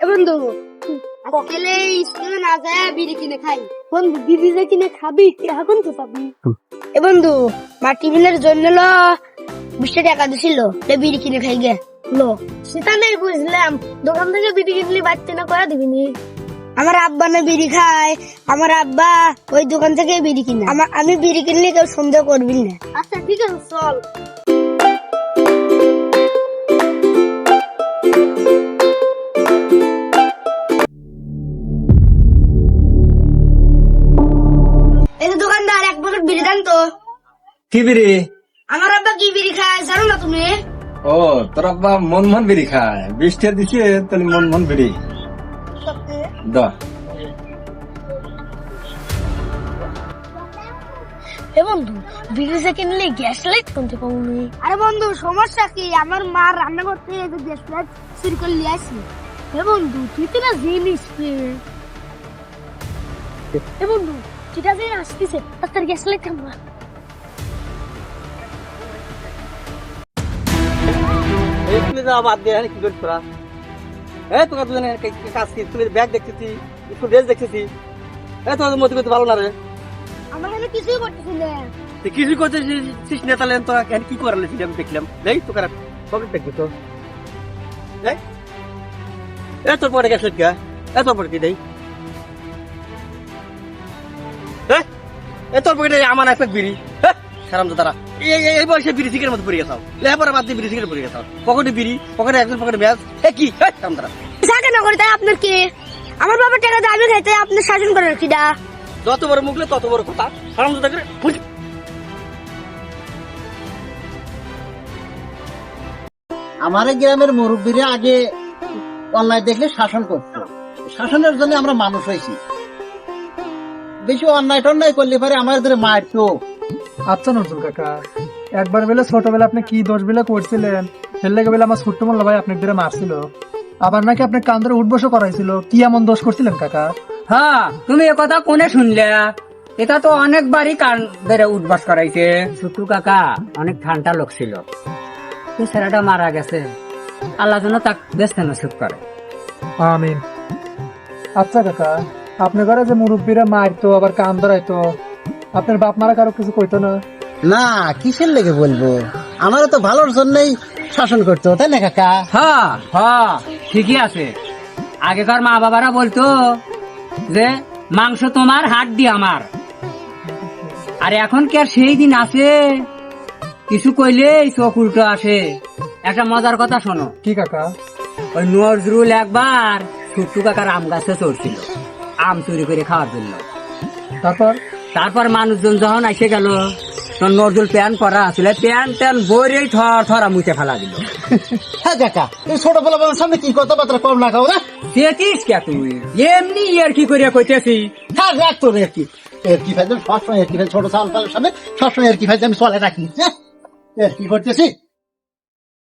বন্ধু সকালে স্কুলে না যায় বিড়ি কিনে খাই। বন্ধু বিড়ি যে কিনে খাবি এখন তো পাবি। এ বন্ধু মা টিফিনের জন্য 20 টাকা দিছিল, বিড়ি কিনে খাই গে লো। সেটা নেই বুঝলাম, দোকান থেকে বিড়ি কিনলি বাচ্চা না করে দিবিনি। আমার আব্বা না বিড়ি খায়, আমার আব্বা ওই দোকান থেকে বিড়ি কিনে। আমি বিড়ি কিনলে কেউ সন্দেহ করবি না। আচ্ছা ঠিক আছে চল। এই দোকানদার এক প্যাকেট বিড়ি দেন তো। কি বিড়ি? আমার আব্বা কি বিড়ি খায় জানো না তুমি? ও তোর আব্বা মন বিড়ি খায়, 20 টাকা দিছে তাহলে মন বিড়ি দা। এ বন্ধু বিড়ি যে কিনলে গ্যাস লাইট কিনতে পাবনি। আরে বন্ধু সমস্যা কি, আমার মা রান্না করতে গ্যাস লাইট চুরি করে নিয়ে আসি। এ বন্ধু তুই তো না জিনিস এ বন্ধু চিটা যে আসতেছে তার গ্যাস লাইট থামবা। বাদ দিয়ে কি করিস তোরা? তোকে দুজনে কাজ কি? তুমি ব্যাগ দেখতেছি, স্কুল ড্রেস দেখতেছি, তোমাদের মধ্যে করতে ভালো না রে। আমার কাছে কিছুই করতেছি না। তুই কিছু করতেছিস না, তাহলে তোরা কি করালে সেটা আমি দেখলাম। দেখ তোকে পকেট দেখবি তো, তোর পরে গেছে কে? তোর পরে কি দেই? তোর পকেটে আমার এক প্যাক বিড়ি। সারাম তো তারা এই বয়সে বিড়ি সিগারের মধ্যে পড়ে গেছাও, লেখাপড়া বাদ দিয়ে বিড়ি সিগারেট পড়ে গেছাও। পকেটে বিড়ি, পকেটে একজন পকেটে ব্যাগ, কি সারাম তারা কেন করে তাই আপনার কি? আমার বাবার টাকা দিয়ে আমি খাইতে আপনার শাসন করার কিডা? যত বড় মুখলে তত বড় কথা। সারাম তো তাকে আমার গ্রামের মুরব্বীরা আগে অন্যায় দেখলে শাসন করত, শাসনের জন্য আমরা মানুষ হয়েছি। বেশি অন্যায় টন্যায় করলে পারে আমাদের মারতো। আচ্ছা নজরুল কাকা, একবার বেলা ছোটবেলা আপনি কি দোষ বেলা করছিলেন, এর লেগে বেলা আমার ছোট্ট মোল্লা ভাই আপনার ধরে মারছিল, আবার নাকি আপনি কান ধরে উঠবসো করাইছিল। কি এমন দোষ করছিলেন কাকা? হ্যাঁ, তুমি একথা কোনে শুনলে? এটা তো অনেকবারই কান ধরে উঠবাস করাইছে। ছোট্টু কাকা অনেক ঠান্ডা লোক ছিল, ছেলেটা মারা গেছে, আল্লাহ যেন তাকে বেস্তে নসিব করে। আমিন। আচ্ছা কাকা, আপনার ঘরে যে মুরব্বীরা মারতো আবার কান ধরাইতো, আপনার বাপ মারা কারো কিছু কইতো না? না, কিসের লেগে বলবো, আমারও তো ভালোর জন্যই শাসন করতো, তাই না কাকা? হ্যাঁ হ্যাঁ ঠিকই আছে। আগেকার মা বাবারা বলতো যে মাংস তোমার, হাড্ডি আমার। আর এখন কি আর সেই দিন আছে? কিছু কইলেই চোখ উল্টো আসে। একটা মজার কথা শোনো। কি কাকা? ওই নজরুল একবার ছোট্টু কাকার আম গাছে চড়ছিল আম চুরি করে খাওয়ার জন্য। তারপর মানুষজন যখন এসে গেল, তখন নজরুল প্যান পরা আসছিল, প্যান বইরেই থরা মুছে ফেলা দিল। হ্যাঁ কাকা, এই ছোটবেলা সামনে কি কথাবার্তা কম না খাও না? দেখিস কে তুই এমনি আর কি করিয়া কইতেছি? হ্যাঁ রাখতো রে, এর কি ফাইজ সবসময়, এর কি ফাইজ ছোট সাল সামনে সবসময় এর কি ফাইজ আমি চলে রাখি। এর কি করতেছি